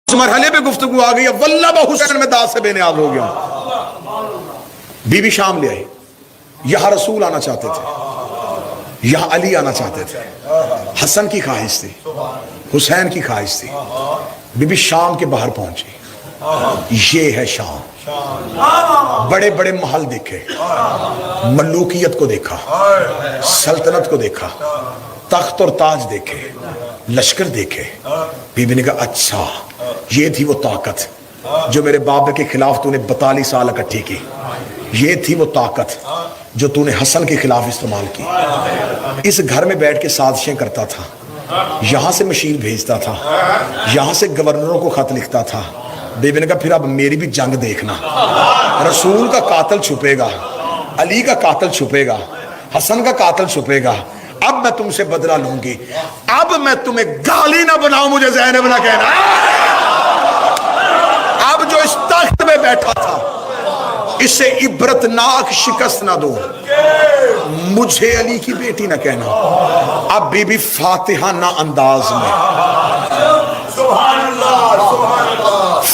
اس مرحلے پہ گفتگو آ گئی، واللہ با حسین میں داغ سے بے نیاز ہو گیا۔ بی بی شام لے آئی، یہاں رسول آنا چاہتے تھے، یہاں علی آنا چاہتے تھے، حسن کی خواہش تھی، حسین کی خواہش تھی۔ بی بی شام کے باہر پہنچی، یہ ہے شام۔ بڑے بڑے محل دیکھے، ملوکیت کو دیکھا، سلطنت کو دیکھا، تخت اور تاج دیکھے، لشکر دیکھے۔ بی بی نے کہا اچھا یہ تھی وہ طاقت جو میرے بابا کے خلاف تو نے 42 سال اکٹھی کی، یہ تھی وہ طاقت جو تو نے حسن کے خلاف استعمال کی۔ اس گھر میں بیٹھ کے سازشیں کرتا تھا، یہاں سے مشیر بھیجتا تھا، یہاں سے گورنروں کو خط لکھتا تھا۔ بی بی نے کہا پھر اب میری بھی جنگ دیکھنا، رسول کا قاتل چھپے گا، علی کا قاتل چھپے گا، حسن کا قاتل چھپے گا، اب میں تم سے بدلہ لوں گی، اب میں تمہیں گالی نہ بناؤں، مجھے زینب نہ کہنا۔ اب جو اس تخت میں بیٹھا تھا اسے عبرتناک شکست نہ دو، مجھے علی کی بیٹی نہ کہنا۔ اب بی بی فاتحانہ انداز میں،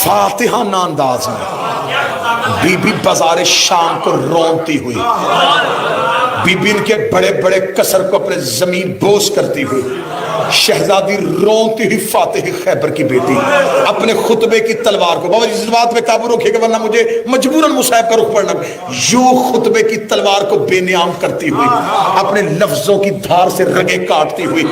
فاتحانہ انداز میں بی بی بازار شام کو رونتی ہوئی، بی بی ان کے بڑے بڑے قصر کو اپنے زمین بوس کرتی ہوئی، شہزادی رونتی ہوئی فاتح خیبر کی بیٹی اپنے خطبے کی تلوار کو، بابا جس بات پہ قابو رکھے گا ورنہ مجھے مجبوراً مصاحب کا رخ پڑنا، یوں خطبے کی تلوار کو بے نیام کرتی ہوئی، اپنے لفظوں کی دھار سے رگیں کاٹتی ہوئی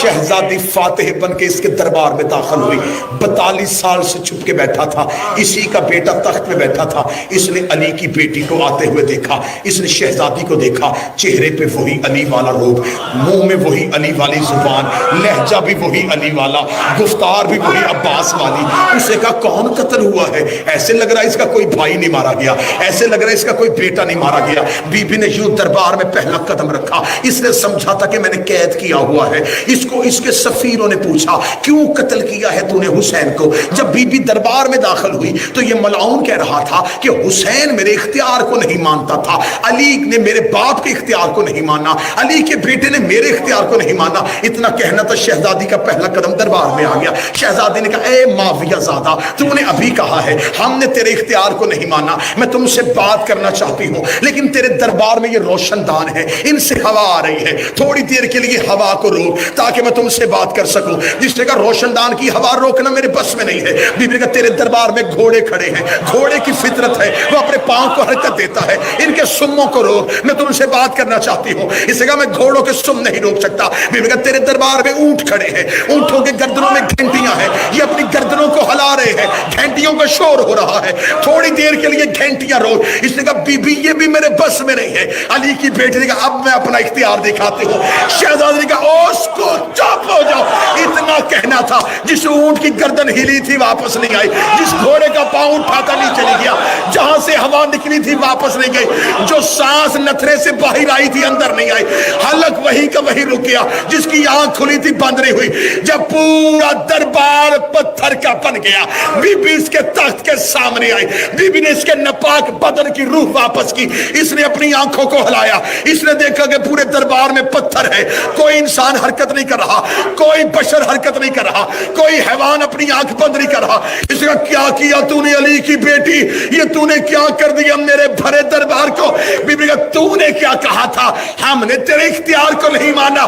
شہزادی فاتح بن کے اس کے دربار میں داخل ہوئی۔ 42 سال سے چھپ کے بیٹھا تھا، اسی کا بیٹا تخت میں بیٹھا تھا، اس نے علی کی بیٹی کو آتے ہوئے دیکھا، اس نے شہزادی کو دیکھا، چہرے پہ وہی علی والا روپ، منہ میں وہی علی والی زبان، لہجہ بھی وہی علی والا، گفتار بھی وہی عباس والی۔ اسے کہا کون قتل ہوا ہے؟ ایسے لگ رہا ہے اس کا کوئی بھائی نہیں مارا گیا، ایسے لگ رہا ہے اس کا کوئی بیٹا نہیں مارا گیا۔ بی بی نے یوں دربار میں پہلا قدم رکھا، اس نے سمجھا تھا کہ میں نے قید کیا ہوا ہے۔ اس کو اس کے سفیروں نے پوچھا کیوں قتل کیا ہے تو نے حسین کو؟ جب بی بی دربار میں داخل ہوئی تو یہ ملعون کہہ رہا تھا کہ حسین میرے اختیار کو نہیں مانتا تھا، علی نے میرے باپ کے اختیار کو نہیں مانا، علی کے بیٹے نے میرے اختیار کو نہیں مانا۔ اتنا کہنا تو شہزادی کا پہلا قدم دربار میں آ گیا۔ شہزادی نے کہا اے معاویہ زادہ، تم نے ابھی کہا ہے ہم نے تیرے اختیار کو نہیں مانا، میں تم سے بات کرنا چاہتی ہوں لیکن تیرے دربار میں یہ روشن دان ہے، ان سے ہوا آ رہی ہے، تھوڑی دیر کے لیے ہوا کو روک تاکہ میں تم سے بات کر سکوں۔ جس نے کہا روشن دان کی ہوا روکنا میرے بس میں نہیں ہے۔ بی بی نے کہا تیرے دربار میں گھوڑے کھڑے ہیں، گھوڑے کی فطرت ہے، وہ اپنے پاؤں کو حرکت دیتا ہے، ان کے سموں کو روک، میں تم سے بات کرنا چاہتی ہوں۔ اس نے کہا میں گھوڑوں کے سم نہیں روک سکتا۔ بی بی نے کہا تیرے دربار میں اونٹ کھڑے ہیں، اونٹوں کے گردنوں میں گھنٹیاں ہیں، یہ اپنی گردنوں کو ہلا رہے ہیں، گھنٹیوں کا شور ہو رہا ہے، تھوڑی دیر کے لیے گھنٹیاں روک۔ اس نے کہا بی بی یہ بھی میرے بس میں نہیں ہے۔ علی کی بیٹی نے کہا اب میں اپنا اختیار دکھاتی ہوں۔ شہزادی نے کہا اوس کو چپ ہو جاؤ۔ اتنا کہنا تھا، جس اونٹ کی گردن ہلی تھی واپس نہیں آئی، جس گھوڑے کا پاؤں اٹھا کر نہیں چلی گیا، جہاں سے ہوا نکلی تھی واپس نہیں گئی، جو سانس نتھرے سے باہر آئی تھی اندر نہیں آئی، حلق وہی کا وہی رک گیا، جس کی آنکھ کھلی تھی بند نہیں ہوئی۔ جب پورا دربار پتھر کا بن گیا، بی بی اس کے تخت کے سامنے آئی، بی بی نے اس کے ناپاک بدن کی روح واپس کی، اس نے اپنی آنکھوں کو ہلایا، اس نے دیکھا کہ پورے دربار میں پتھر ہے، کوئی انسان حرکت نہیں کر رہا، کوئی بشر حرکت نہیں کر رہا، کوئی حیوان اپنی آنکھ بند نہیں کر رہا۔ اس نے کہا کیا کیا تو نے علی کی بیٹی، یہ تو نے کیا کر دیا میرے بھرے دربار کو؟ بی بی نے کہا تو نے کیا کہا تھا ہم نے تیرے اختیار کو نہیں مانا،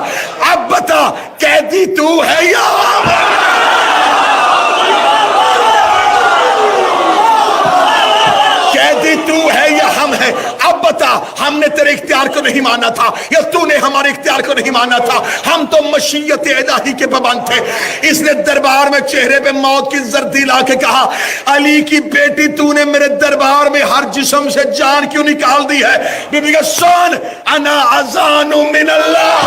اب بتا قیدی تو ہے یا قیدی تو ہے یا ہم ہے؟ اب بتا ہم نے تیرے اختیار کو نہیں مانا تھا یا تو نے ہمارے اختیار کو نہیں مانا تھا؟ ہم تو مشیت الہی کے پابند تھے۔ اس نے دربار میں چہرے پہ موت کی زردی لا کے کہا علی کی بیٹی تو نے میرے دربار میں ہر جسم سے جان کیوں نکال دی ہے؟ بی بی کہ سن انا اذان من اللہ،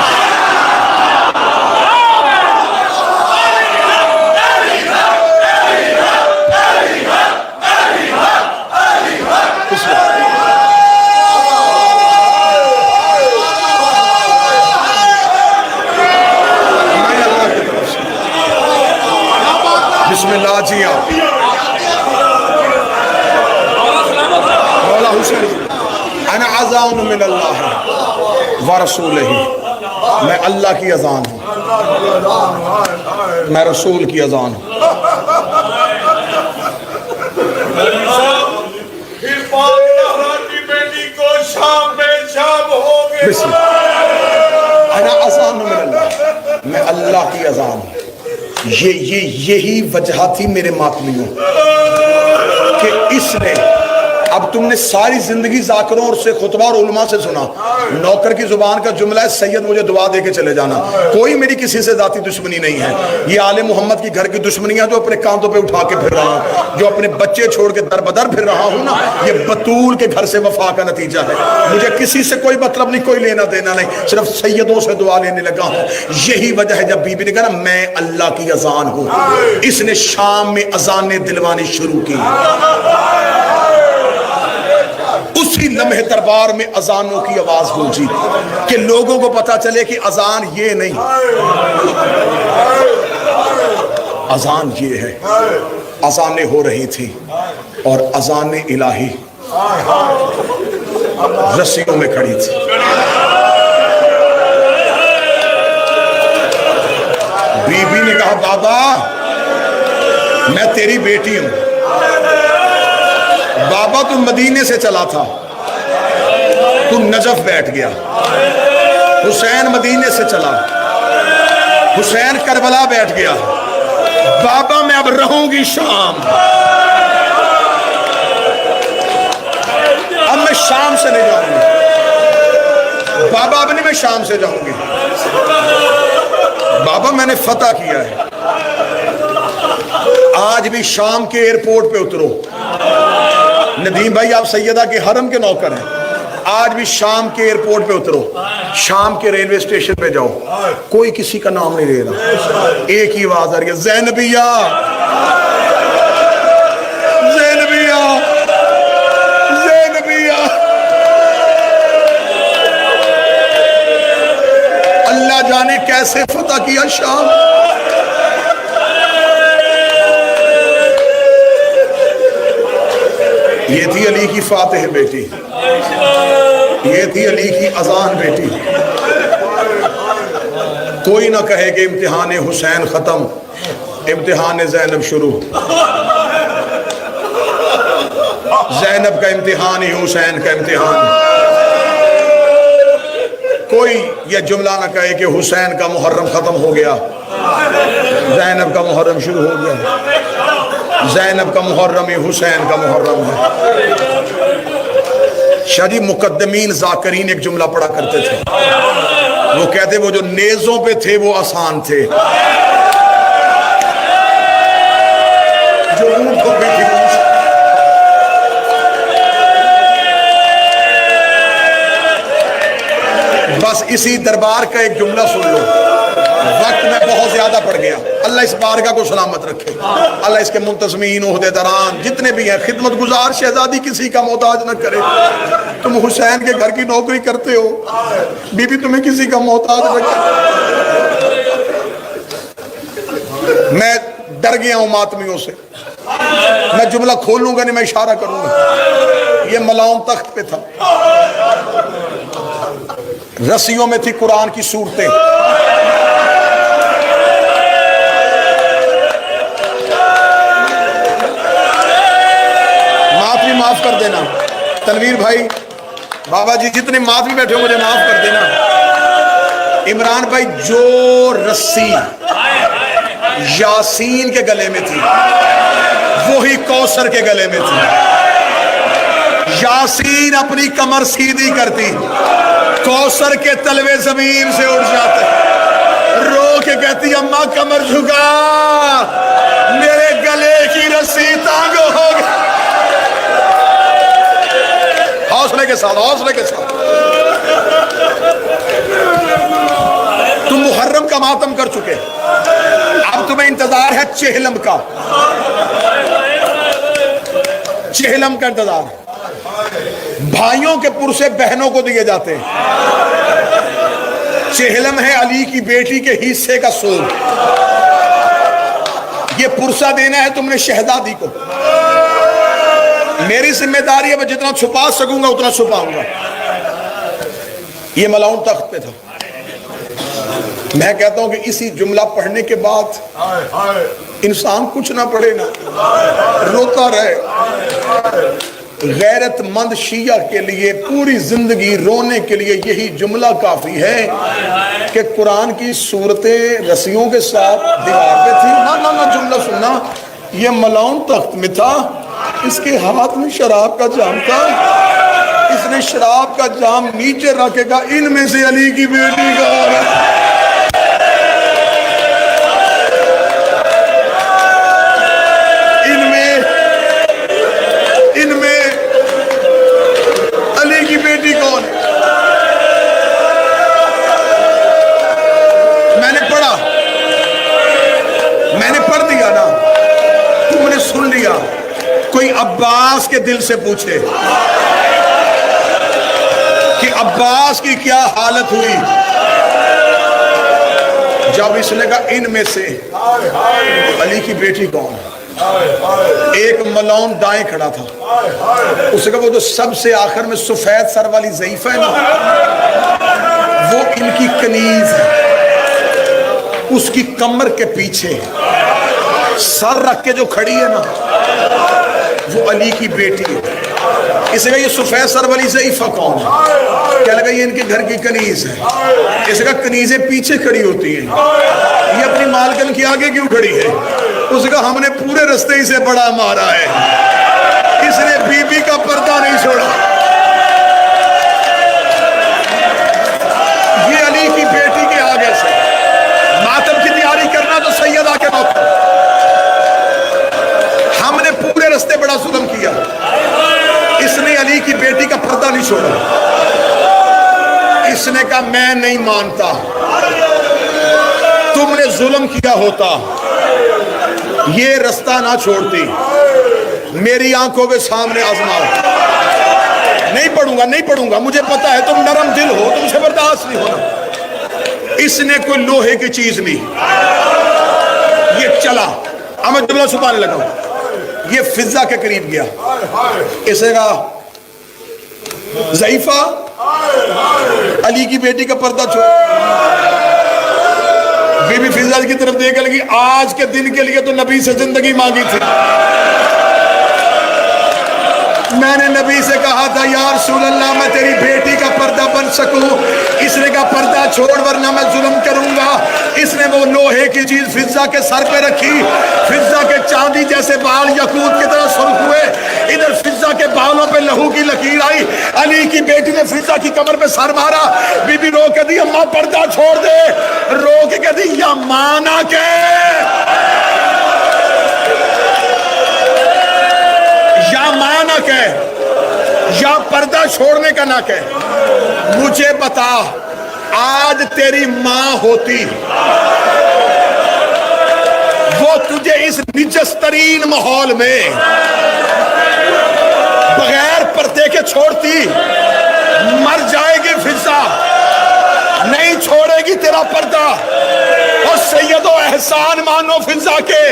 بسم اللہ جی آپ مولا حسین انا اذان من اللہ ورسولہ، میں اللہ کی اذان ہوں، میں رسول کی اذان ہوں۔ یہی وجہ تھی میرے ماتمیوں کہ اس نے، اب تم نے ساری زندگی ذاکروں اور سے خطبہ اور علماء سے سنا، نوکر کی زبان کا جملہ ہے سید مجھے دعا دے کے چلے جانا، کوئی میری کسی سے ذاتی دشمنی نہیں ہے، یہ آل محمد کی گھر کی دشمنیاں جو اپنے کاندھوں پہ اٹھا کے پھر رہا ہوں، جو اپنے بچے چھوڑ کے در بدر پھر رہا ہوں نا، یہ بطول کے گھر سے وفا کا نتیجہ ہے، مجھے کسی سے کوئی مطلب نہیں، کوئی لینا دینا نہیں، صرف سیدوں سے دعا لینے لگا ہوں۔ یہی وجہ ہے جب بی بی نے کہا نا میں اللہ کی اذان ہوں، اس نے شام میں اذانیں دلوانی شروع کی، اسی لمحے دربار میں اذانوں کی آواز گونجی کہ لوگوں کو پتا چلے کہ اذان یہ نہیں، اذان یہ ہے۔ اذانیں ہو رہی تھی اور اذان الہی رسیوں میں کھڑی تھی۔ بی بی نے کہا بابا میں تیری بیٹی ہوں، بابا تو مدینے سے چلا تھا، تو نجف بیٹھ گیا، حسین مدینے سے چلا، حسین کربلا بیٹھ گیا، بابا میں اب رہوں گی شام، اب میں شام سے نہیں جاؤں گی، بابا اب نہیں میں شام سے جاؤں گی، بابا میں نے فتح کیا ہے، آج بھی شام کے ایئرپورٹ پہ اترو، ندیم بھائی آپ سیدہ کے حرم کے نوکر ہیں، آج بھی شام کے ایئرپورٹ پہ اترو، شام کے ریلوے اسٹیشن پہ جاؤ، کوئی کسی کا نام نہیں لے رہا، ایک ہی آواز آ رہی ہے زینبیہ زینبیہ زینبیہ۔ اللہ جانے کیسے فتح کیا شام۔ یہ تھی علی کی فاتح بیٹی، یہ تھی علی کی اذان بیٹی۔ کوئی نہ کہے کہ امتحان حسین ختم، امتحان زینب شروع، زینب کا امتحان ہی حسین کا امتحان۔ کوئی یہ جملہ نہ کہے کہ حسین کا محرم ختم ہو گیا، زینب کا محرم شروع ہو گیا، زینب کا محرم ہی حسین کا محرم ہے۔ شاہ جی مقدمین ذاکرین ایک جملہ پڑھا کرتے تھے، وہ کہتے وہ جو نیزوں پہ تھے وہ آسان تھے، جو اونٹوں پہ تھے بس اسی دربار کا ایک جملہ سن لو، وقت میں بہت زیادہ پڑ گیا، اللہ اس بارگاہ کو سلامت رکھے، اللہ اس کے منتظمین عہدیداران جتنے بھی ہیں، خدمت گزار شہزادی کسی کا محتاج نہ کرے۔ تم حسین کے گھر کی نوکری کرتے ہو، بی بی تمہیں کسی کا محتاج نہ کرے۔ میں ڈر گیا ہوں ماتمیوں سے، میں جملہ کھولوں گا نہیں، میں اشارہ کروں گا۔ یہ ملاؤن تخت پہ تھا، رسیوں میں تھی قرآن کی صورتیں، معاف کر دینا تنویر بھائی، بابا جی جتنے ماتمی بیٹھے ہو مجھے معاف کر دینا۔ عمران بھائی جو رسی یاسین کے گلے میں تھی وہی کوثر کے گلے میں تھی۔ یاسین اپنی کمر سیدھی کرتی، کوثر کے تلوے زمین سے اٹھ جاتے، رو کے کہتی اماں کمر جھکا، میرے گلے کی رسی تانگ ہو گئی۔ حوصلے کے ساتھ، حوصلے کے ساتھ۔ تم محرم کا ماتم کر چکے، اب تمہیں انتظار ہے چہلم کا، چہلم کا انتظار۔ بھائیوں کے پرسے بہنوں کو دیے جاتے ہیں، چہلم ہے علی کی بیٹی کے حصے کا سود، یہ پرسہ دینا ہے تم نے شہزادی کو۔ میری ذمہ داری ہے میں جتنا چھپا سکوں گا اتنا چھپاؤں گا۔ یہ ملاؤن تخت پہ تھا۔ میں کہتا ہوں کہ اسی جملہ پڑھنے کے بعد انسان کچھ نہ پڑھے نا، روتا رہے، غیرت مند شیعہ کے لیے پوری زندگی رونے کے لیے یہی جملہ کافی ہے کہ قرآن کی صورتیں رسیوں کے ساتھ دیوار پہ تھی. نہ جملہ سننا. یہ ملعون تخت میں تھا, اس کے ہاتھ میں شراب کا جام تھا, اس نے شراب کا جام نیچے رکھے گا, ان میں سے علی کی بیٹی کا ان میں علی کی بیٹی کون ہے؟ میں نے پڑھ دیا نا, تم نے سن لیا. کوئی عباس کے دل سے پوچھے کہ عباس کی کیا حالت ہوئی جب اس نے کہا ان میں سے علی کی بیٹی کون ہے؟ ایک ملعون دائیں کھڑا تھا, اس نے کہا وہ جو سب سے آخر میں سفید سر والی ضعیفہ ہے نا, وہ ان کی کنیز ہے, اس کی کمر کے پیچھے سر رکھ کے جو کھڑی ہے نا, وہ علی کی بیٹی ہے. اس نے کہا یہ سفید سر والی ضعیفہ کون ہے؟ کہنے لگا یہ ان کے گھر کی کنیز ہے. اس نے کہا کنیزیں پیچھے کھڑی ہوتی ہیں, یہ اپنی مالکن کی آگے کیوں کھڑی ہے؟ اس نے کہا ہم نے پورے رستے سے بڑا مارا ہے, اس نے بی بی کا پردہ نہیں چھوڑا. یہ علی کی بیٹی کے آگے سے ماتم کی تیاری کرنا تو سیدہ کے موقع, ہم نے پورے رستے بڑا ظلم کیا, اس نے علی کی بیٹی کا پردہ نہیں چھوڑا. اس نے کہا میں نہیں مانتا, تم نے ظلم کیا ہوتا یہ رستہ نہ چھوڑتی, میری آنکھوں کے سامنے آزماؤ. نہیں پڑھوں گا, مجھے پتا ہے تم نرم دل ہو, تم سے برداشت نہیں ہونا. اس نے کوئی لوہے کی چیز لی, یہ چلا, اب میں جملہ چھپانے لگا ہوں. یہ فضا کے قریب گیا, اس نے کہا ضعیفہ علی کی بیٹی کا پردہ چھوڑ. بی بی فضا کی طرف دیکھنے لگی, آج کے دن کے لیے تو نبی سے زندگی مانگی تھی, میں نے نبی سے کہا تھا یا رسول اللہ میں تیری بیٹی کا پردہ بن سکوں. اس نے کہا پردہ چھوڑ ورنہ میں ظلم کروں گا. اس نے وہ لوہے کی چیز فضا کے سر پہ رکھی, فضا کے چاندی جیسے بال یاقوت کی طرح سرخ ہوئے, ادھر فضا کے بالوں پہ لہو کی لکیر آئی. علی کی بیٹی نے فضا کی کمر پہ سر مارا, بی بی رو کے دی اماں پردہ چھوڑ دے, رو کے کہہ دی یا ماں نہ کہہ, یا ماں نہ کہہ, یا پردہ چھوڑنے کا نہ کہہ. مجھے بتا آج تیری ماں ہوتی وہ تجھے اس نجس ترین ماحول میں بغیر پردے کے چھوڑتی؟ مر جائے گی فضا, نہیں چھوڑے گی تیرا پردہ. اور سید و احسان مانو فضا کے,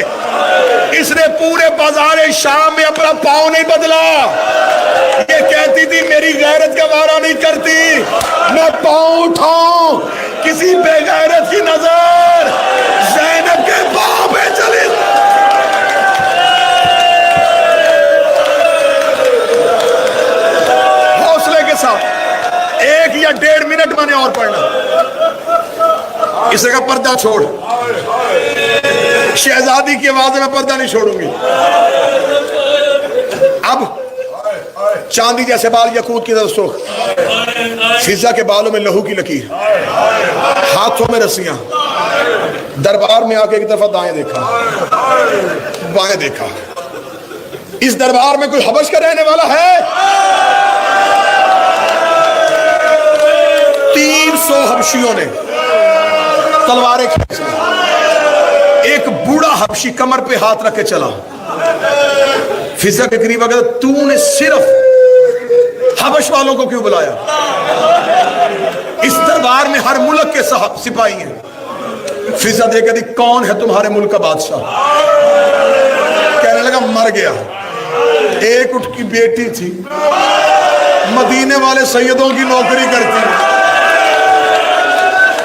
اس نے پورے بازار شام میں اپنا پاؤں نہیں بدلا. یہ کہتی تھی میری غیرت کا وارہ نہیں کرتی, میں پاؤں اٹھاؤں کسی بے غیرت کی نظر زینب کے پاؤں پہ چلی. حوصلے کے ساتھ 1 یا 1.5 منٹ میں نے اور پڑھنا. اسے کا پردہ چھوڑ, شہزادی کی آواز میں پردہ نہیں چھوڑوں گی. اب چاندی جیسے بال یاقوت کی طرح سرخ, فضا کے بالوں میں لہو کی لکیر, ہاتھوں میں رسیاں. دربار میں آ کے ایک دفعہ دائیں دیکھا, بائیں دیکھا. اس دربار میں کوئی حبش کا رہنے والا ہے؟ 300 حبشیوں نے تلواریں کھینچ لی. ایک بوڑھا حبشی کمر پہ ہاتھ رکھ کے چلا. فضا کے قریب اگر تو نے صرف حبش والوں کو کیوں بلایا؟ اس دربار میں ہر ملک کے سپاہی ہیں. فضا دیکھ دی کون ہے تمہارے ملک کا بادشاہ؟ کہنے لگا مر گیا. ایک اٹھ کی بیٹی تھی, مدینے والے سیدوں کی نوکری کرتی.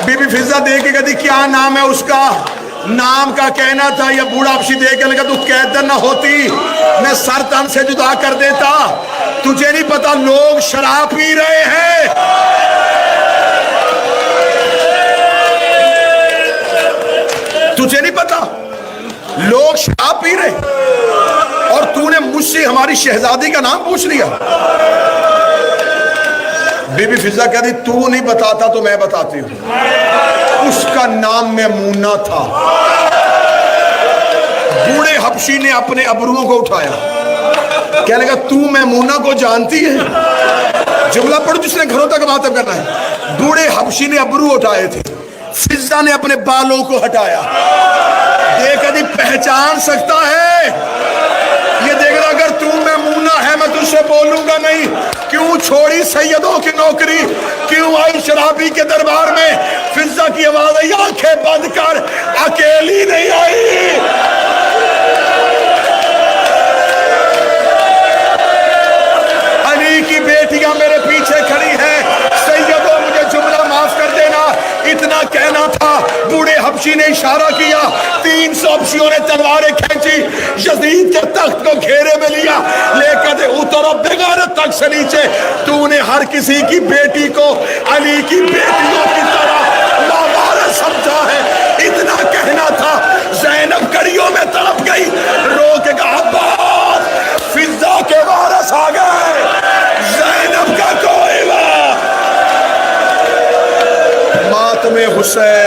بی بی فضا دیکھ کے کہتی کیا نام ہے اس کا؟ نام کا کہنا تھا، یہ بوڑھا حبشی دے کے لگا تو قیدر نہ ہوتی، میں سر تن سے جدا کر دیتا۔ تجھے نہیں پتا لوگ شراب پی رہے ہیں، تجھے نہیں پتا لوگ شراب پی رہے، اور تو نے مجھ سے ہماری شہزادی کا نام پوچھ لیا۔ بی بی فضہ کہتی تو نہیں بتاتا تو میں بتاتی ہوں، اس کا نام میمونہ تھا۔ بوڑھے حبشی نے اپنے ابروؤں کو اٹھایا، کہنے لگا تو میمونہ کو جانتی ہے؟ جملہ پڑھو جس نے گھروں تک مخاطب کرنا ہے۔ بوڑھے حبشی نے ابرو اٹھائے تھے، فضہ نے اپنے بالوں کو ہٹایا۔ دیکھ دی پہچان سکتا ہے، یہ دیکھ رہا اگر تو میمونہ ہے میں تجھ سے بولوں گا نہیں۔ کیوں چھوڑی سیدوں کی نوکری، کیوں آئی شرابی کے دربار میں؟ فضہ کی آواز آئی آنکھیں بند کر، اکیلی نہیں آئی۔ علی کی بیٹیاں میرے پیچھے کھڑی ہیں، سیدوں مجھے جملہ معاف کر دینا، اتنا کہنا تھا۔ بوڑھے حبشی نے اشارہ کیا، 300 حبشیوں نے تلواریں کھینچی، یزید کے تخت کو گھیرے میں لیا، لے کر اترو بغیرت تک سے نیچے۔ تو نے ہر کسی کی بیٹی کو علی کی بیٹیوں کی طرح لاوارث سمجھا ہے، اتنا کہنا تھا۔ زینب کڑیوں میں تڑپ گئی، رو کے کہا عباس فضہ کے وارث آ گئے، زینب کا کوئلہ۔ ماتم حسین